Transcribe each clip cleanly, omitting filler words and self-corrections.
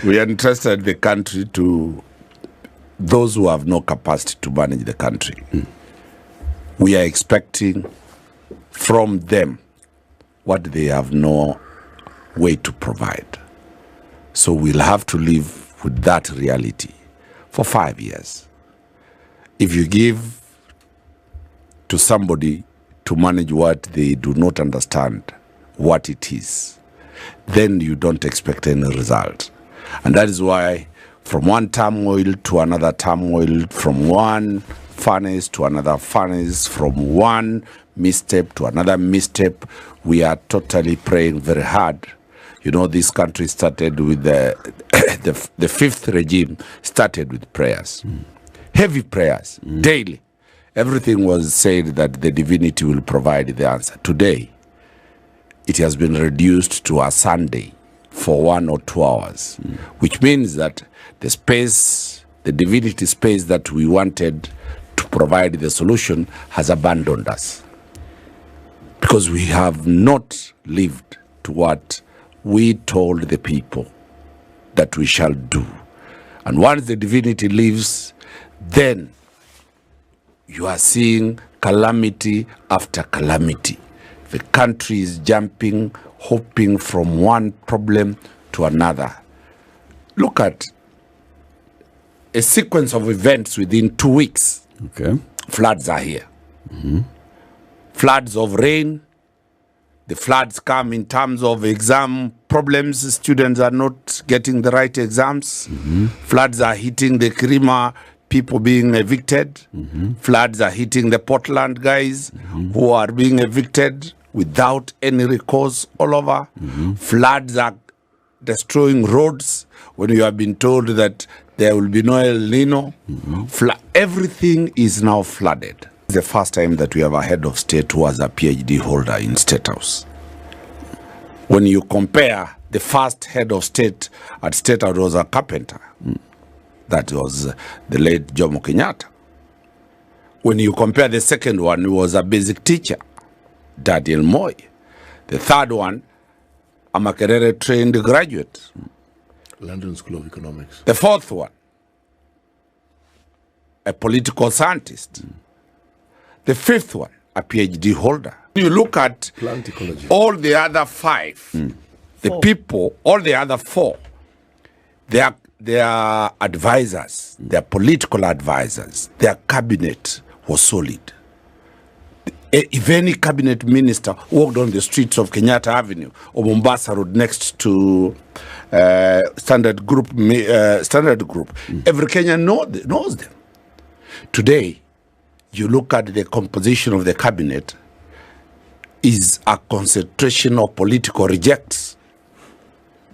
We entrusted the country to those who have no capacity to manage the country. We are expecting from them what they have no way to provide. So we'll have to live with that reality for 5 years. If you give to somebody to manage what they do not understand what it is, then you don't expect any result. And that is why from one turmoil to another turmoil, from one furnace to another furnace, from one misstep to another misstep, we are totally praying very hard. You know, this country started with the fifth regime started with prayers, heavy prayers, daily. Everything was said that the divinity will provide the answer. Today, it has been reduced to a Sunday for 1 or 2 hours, which means that the space, the divinity space that we wanted to provide the solution has abandoned us, because we have not lived to what we told the people that we shall do. And once the divinity leaves, then you are seeing calamity after calamity. The country is jumping, hopping from one problem to another. Look at a sequence of events within 2 weeks. Okay. Floods are here. Floods of rain. The floods come in terms of exam problems. Students are not getting the right exams. Floods are hitting the Kirima, people being evicted. Floods are hitting the Portland guys who are being evicted without any recourse all over. Floods are destroying roads when you have been told that there will be no El Nino. Everything is now flooded. It's the first time that we have a head of state who was a PhD holder in State House. When you compare the first head of state at State House was a carpenter. That was the late Jomo Kenyatta. When you compare the second one, he was a basic teacher, Daniel Moi. The third one, a Makerere trained graduate. London School of Economics. The fourth one, a political scientist. The fifth one, a PhD holder. You look at Plant ecology. all the other five, the people, all the other four, their advisors, their political advisors, their cabinet was solid. If any cabinet minister walked on the streets of Kenyatta Avenue or Mombasa Road next to Standard Group, every Kenyan knows them. Today, you look at the composition of the cabinet, is a concentration of political rejects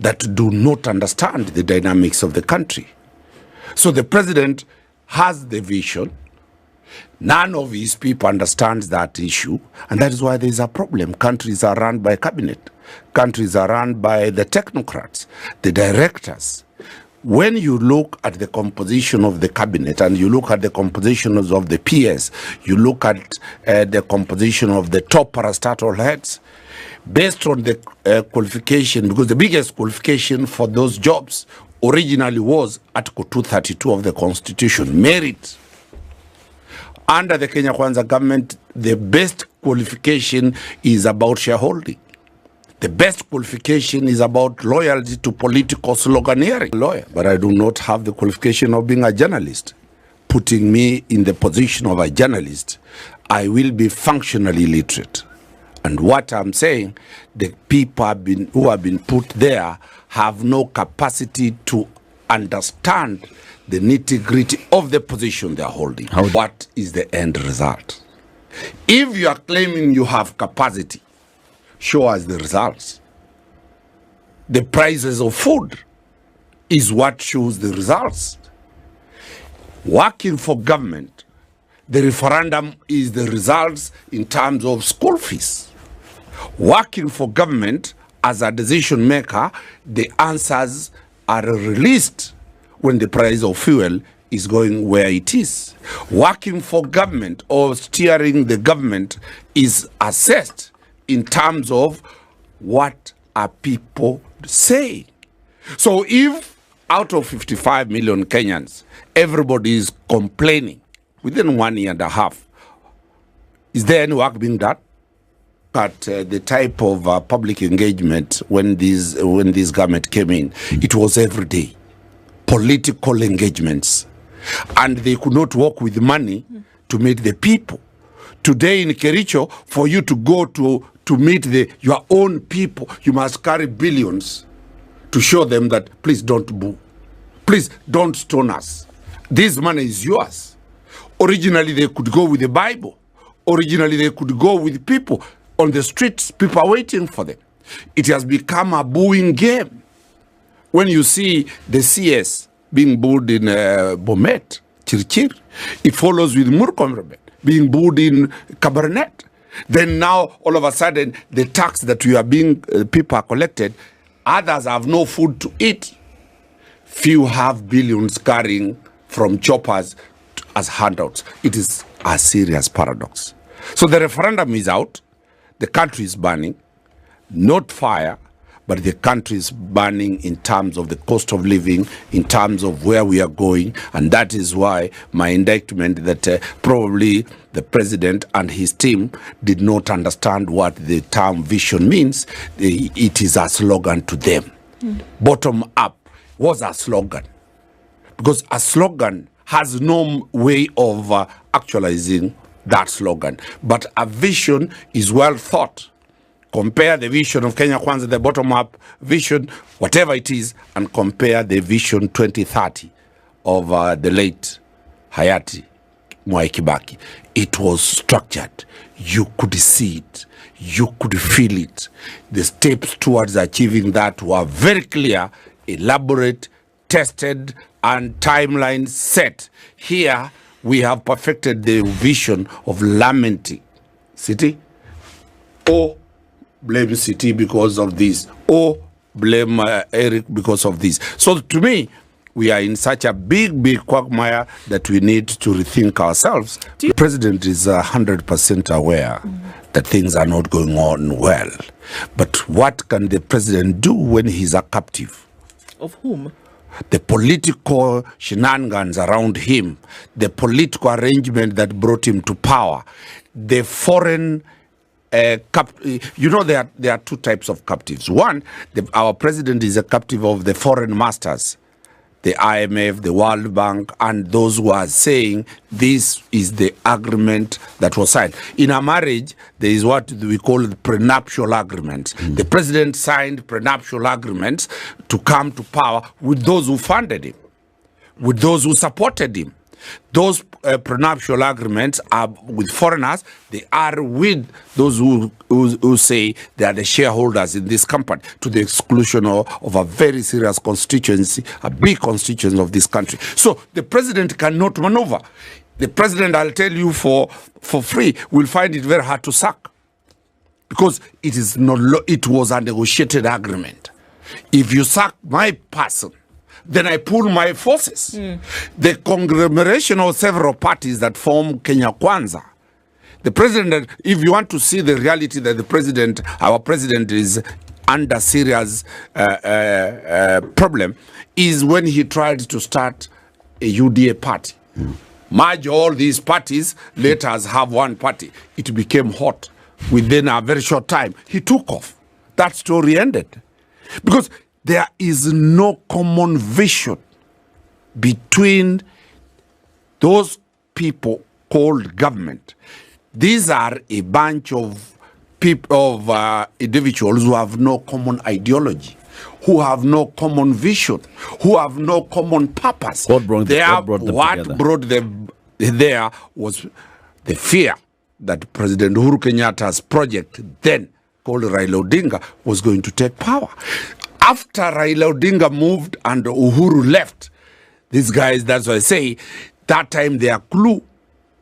that do not understand the dynamics of the country. So the president has the vision. None of his people understands that issue, and that is why there is a problem. Countries are run by cabinet. Countries are run by the technocrats, the directors. When you look at the composition of the cabinet and you look at the composition of the PS, you look at the composition of the top parastatal heads, based on the qualification, because the biggest qualification for those jobs originally was Article 232 of the Constitution, merit. Under the Kenya Kwanza government, the best qualification is about shareholding. The best qualification is about loyalty to political sloganeering. Lawyer, but I do not have the qualification of being a journalist. Putting me in the position of a journalist, I will be functionally literate. And what I'm saying, the people who have been put there have no capacity to understand the nitty-gritty of the position they are holding. What is the end result? If you are claiming you have capacity, show us the results. The prices of food is what shows the results. Working for government, the referendum is the results in terms of school fees. Working for government as a decision maker, the answers are released when the price of fuel is going where it is. Working for government or steering the government is assessed in terms of what are people saying. So if out of 55 million Kenyans, everybody is complaining within 1 year and a half. Is there any work being done? At the type of public engagement when this government came in, it was every day. Political engagements. And they could not work with money to meet the people. Today in Kericho, for you to go to meet your own people, you must carry billions to show them that please don't boo. Please don't stone us. This money is yours. Originally they could go with the Bible. Originally they could go with people on the streets. People are waiting for them. It has become a booing game. When you see the CS being booed in Bomet, Chirchir, it follows with Murkomen being booed in Kabarnet. Then now, all of a sudden, the tax that people are collected, others have no food to eat. Few have billions carrying from choppers as handouts. It is a serious paradox. So the referendum is out. The country is burning. Not fire, but the country is burning in terms of the cost of living, in terms of where we are going. And that is why my indictment that probably the president and his team did not understand what the term vision means. It is a slogan to them. Bottom up was a slogan. Because a slogan has no way of actualizing that slogan. But a vision is well thought. Compare the vision of Kenya Kwanza, the bottom-up vision, whatever it is, and compare the vision 2030 of the late Hayati Mwai Kibaki. It was structured. You could see it. You could feel it. The steps towards achieving that were very clear, elaborate, tested, and timeline set. Here, we have perfected the vision of lamenting city. Blame city because of this, or blame Eric because of this. So to me, we are in such a big quagmire that we need to rethink ourselves. The president is 100% aware that things are not going on well. But what can the president do when he's a captive? Of whom? The political shenanigans around him, the political arrangement that brought him to power, the foreign you know, there are two types of captives. One, our president is a captive of the foreign masters, the IMF, the World Bank, and those who are saying this is the agreement that was signed. In a marriage, there is what we call the prenuptial agreements. The president signed prenuptial agreements to come to power with those who funded him, with those who supported him. Those prenuptial agreements are with foreigners. They are with those who say they are the shareholders in this company, to the exclusion of a very serious constituency, a big constituency of this country. So the president cannot maneuver. The president, I'll tell you for free, will find it very hard to sack, because it is not. It was a negotiated agreement. If you sack my person, then I pull my forces. The conglomeration of several parties that form Kenya Kwanza. The president, if you want to see the reality that our president is under serious problem, is when he tried to start a UDA party. Merge all these parties, let us have one party. It became hot. Within a very short time, he took off. That story ended. Because there is no common vision between those people called government. These are a bunch of people, individuals who have no common ideology, who have no common vision, who have no common purpose. What brought them there was the fear that President Uhuru Kenyatta's project, then called Raila Odinga, was going to take power. After Raila Odinga moved and Uhuru left, these guys, that's why I say, that time their clue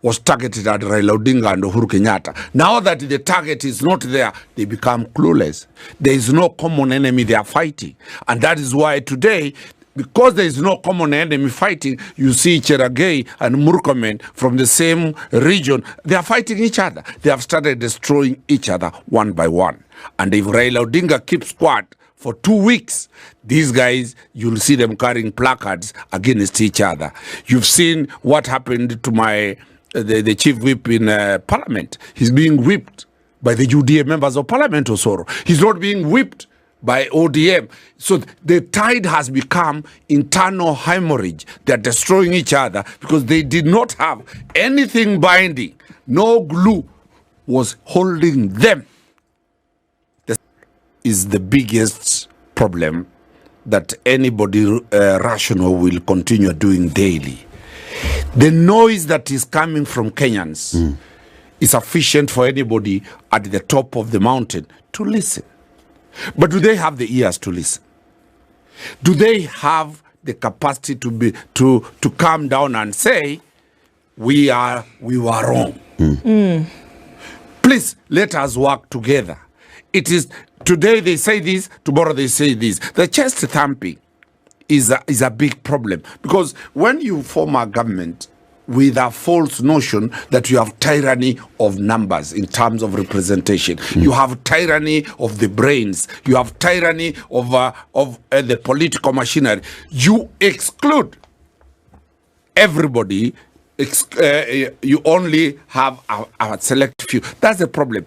was targeted at Raila Odinga and Uhuru Kenyatta. Now that the target is not there, they become clueless. There is no common enemy they are fighting. And that is why today, because there is no common enemy fighting, you see Cheragay and Murkomen from the same region, they are fighting each other. They have started destroying each other one by one. And if Raila Odinga keeps quiet for 2 weeks. These guys, you'll see them carrying placards against each other. You've seen what happened to the chief whip in parliament. He's being whipped by the UDA members of parliament, Osoro. He's not being whipped by ODM. So the tide has become internal hemorrhage. They're destroying each other because they did not have anything binding. No glue was holding them. This is the biggest problem that anybody rational will continue doing daily. The noise that is coming from Kenyans is sufficient for anybody at the top of the mountain to listen. But do they have the ears to listen? Do they have the capacity to calm down and say, we were wrong? Please let us work together. It is today they say this, tomorrow they say this. The chest thumping is a big problem, because when you form a government with a false notion that you have tyranny of numbers in terms of representation, you have tyranny of the brains, you have tyranny of the political machinery, you exclude everybody. You only have a select few. That's the problem.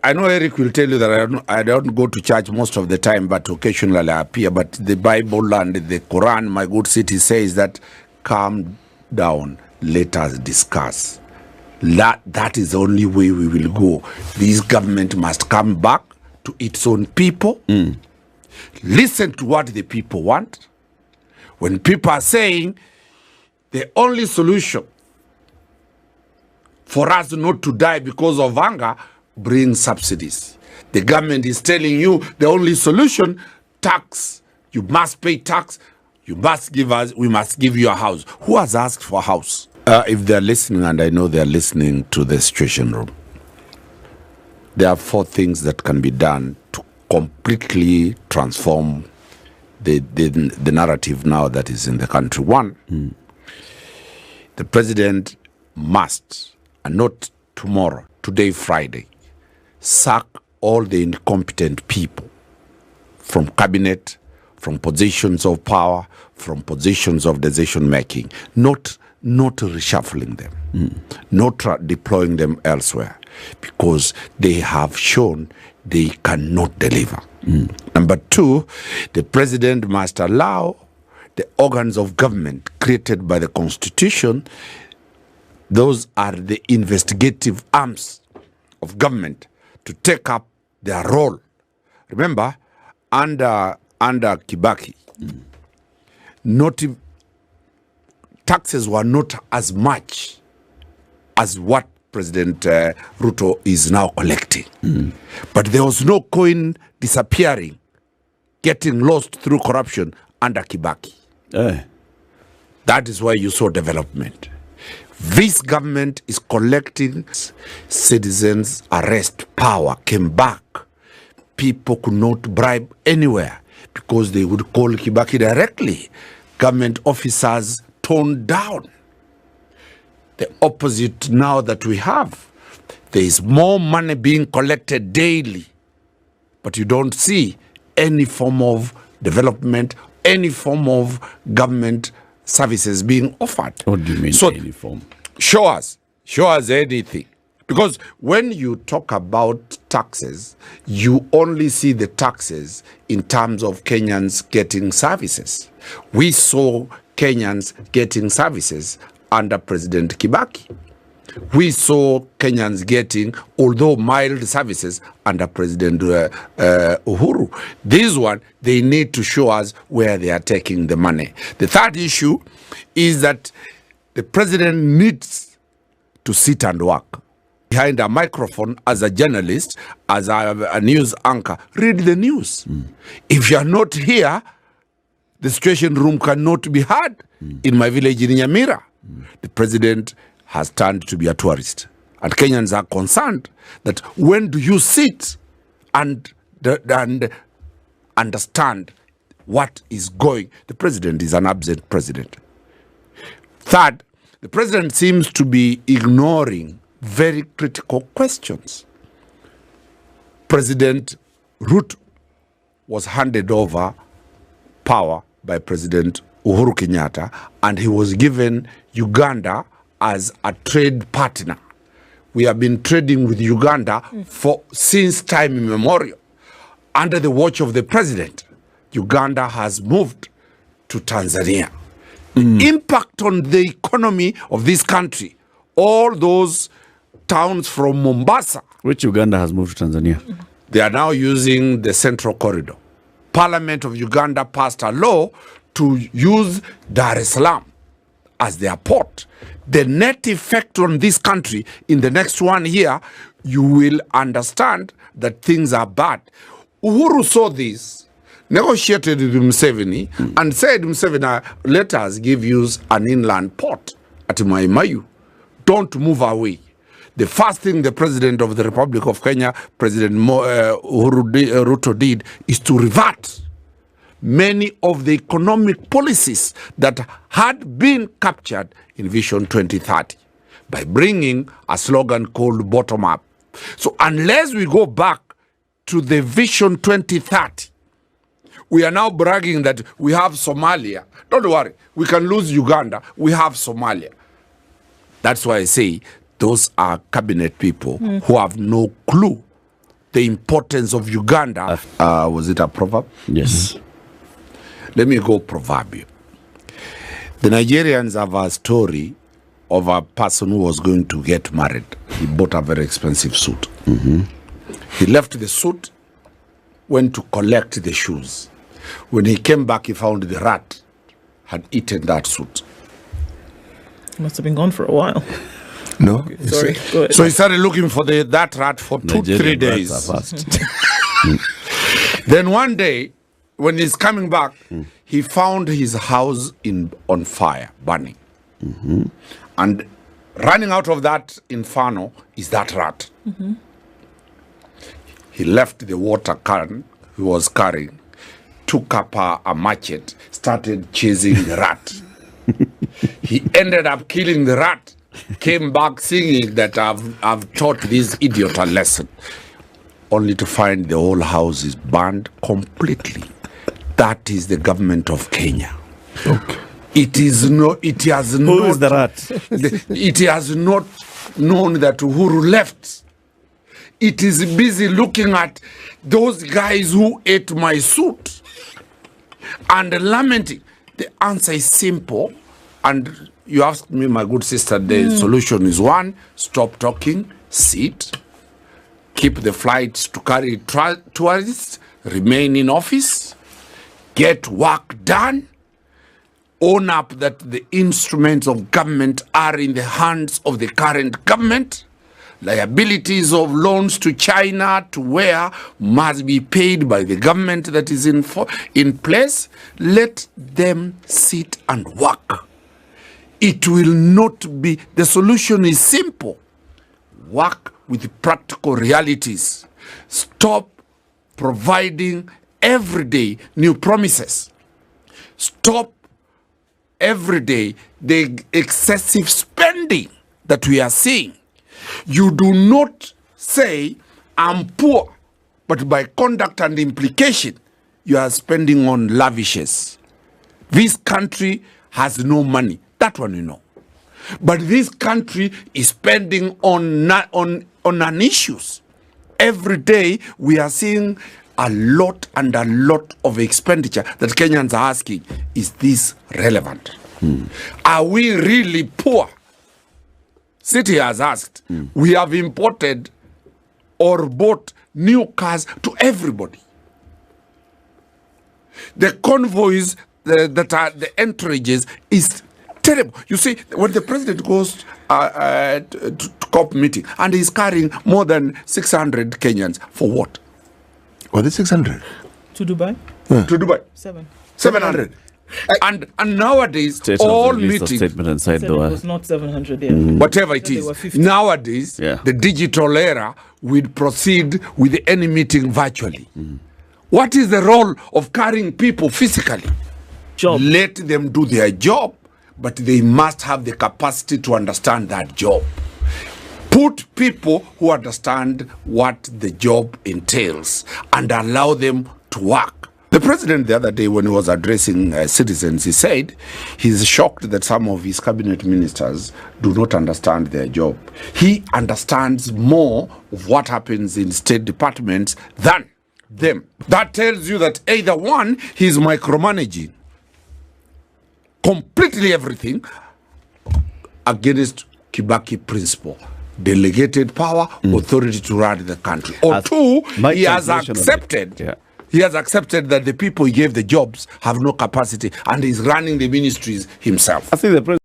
I know Eric will tell you that I don't go to church most of the time, but occasionally I appear. But the Bible and the Quran, my good city, says that calm down, let us discuss. That is the only way we will go. This government must come back to its own people. Listen to what the people want. When people are saying the only solution for us not to die because of hunger, bring subsidies. The government is telling you the only solution, tax. You must pay tax. You must give us, we must give you a house. Who has asked for a house? If they're listening, and I know they're listening to the Situation Room, there are 4 things that can be done to completely transform the narrative now that is in the country. 1, the president must, and not tomorrow, today, Friday, sack all the incompetent people from cabinet, from positions of power, from positions of decision making, not reshuffling them, not deploying them elsewhere, because they have shown they cannot deliver. Number 2, the president must allow the organs of government created by the Constitution, those are the investigative arms of government, to take up their role. Remember, under Kibaki, taxes were not as much as what President Ruto is now collecting. But there was no coin disappearing, getting lost through corruption under Kibaki. That is why you saw development. This government is collecting citizens' arrest power, came back. People could not bribe anywhere because they would call Kibaki directly. Government officers toned down. The opposite now that we have. There is more money being collected daily, but you don't see any form of development, any form of government services being offered. What do you mean, any form? Show us anything. Because when you talk about taxes, you only see the taxes in terms of Kenyans getting services. We saw Kenyans getting services under President Kibaki. We saw Kenyans getting, although mild, services under President Uhuru. This one, they need to show us where they are taking the money. The third issue is that the president needs to sit and work behind a microphone as a journalist, as a news anchor. Read the news. If you are not here, the Situation Room cannot be heard in my village in Nyamira. The president has turned to be a tourist. And Kenyans are concerned that when do you sit and understand what is going? The president is an absent president. Third, the president seems to be ignoring very critical questions. President Ruto was handed over power by President Uhuru Kenyatta, and he was given Uganda as a trade partner. We have been trading with Uganda since time immemorial. Under the watch of the president, Uganda has moved to Tanzania. Impact on the economy of this country. All those towns from Mombasa. Which Uganda has moved to Tanzania? They are now using the Central Corridor. Parliament of Uganda passed a law to use Dar es Salaam as their port. The net effect on this country in the next 1 year, you will understand that things are bad. Uhuru saw this, negotiated with Museveni, and said, Museveni, let us give you an inland port at Maimayu. Don't move away. The first thing the President of the Republic of Kenya, President Ruto did is to revert many of the economic policies that had been captured in Vision 2030 by bringing a slogan called bottom up. So unless we go back to the Vision 2030, we are now bragging that we have Somalia. Don't worry, we can lose Uganda, we have Somalia. That's why I say those are cabinet people who have no clue the importance of Uganda. Was it a proverb? Yes. Let me go proverbial. The Nigerians have a story of a person who was going to get married. He bought a very expensive suit. He left the suit, went to collect the shoes. When he came back, he found the rat had eaten that suit. Must have been gone for a while. No? Okay, sorry. Go ahead. So he started looking for that rat for Nigerian 2-3 days. rats are fast. Then one day, when he's coming back, he found his house on fire, burning. And running out of that inferno is that rat. He left the water can he was carrying, took up a machete, started chasing the rat. He ended up killing the rat, came back singing that I've taught this idiot a lesson, only to find the whole house is burned completely. That is the government of Kenya. Okay. It is no. It has not. Who is the rat? It has not known that Uhuru left. It is busy looking at those guys who ate my suit and lamenting. The answer is simple, and you asked me, my good sister, the solution is one: stop talking, sit, keep the flights to carry tourists, remain in office, get work done, own up that the instruments of government are in the hands of the current government. Liabilities of loans to China to where must be paid by the government that is in place. Let them sit and work. It will not be, the solution is simple. Work with practical realities. Stop providing every day new promises. Stop every day the excessive spending that we are seeing. You do not say, I'm poor, but by conduct and implication, you are spending on lavishes. This country has no money. That one you know. But this country is spending on non-issues. Every day we are seeing a lot of expenditure that Kenyans are asking, is this relevant? Are we really poor? City has asked, we have imported or bought new cars to everybody. The convoys that are the entourages is terrible. You see, when the president goes to COP meeting and he's carrying more than 600 Kenyans, for what? Was it 600? To Dubai? To Dubai. 700. And nowadays, all meetings, statement inside Said the it was not 700, yeah. whatever it Said they is, were 50. nowadays, Yeah. the digital era will proceed with any meeting virtually. What is the role of carrying people physically? Job. Let them do their job, but they must have the capacity to understand that job. Put people who understand what the job entails and allow them to work. The president the other day, when he was addressing citizens, he said he's shocked that some of his cabinet ministers do not understand their job. He understands more of what happens in state departments than them. That tells you that either one, he's micromanaging completely everything against Kibaki principle. Delegated power, authority to run the country. Or two, he has accepted that the people he gave the jobs have no capacity and he's running the ministries himself. I think the president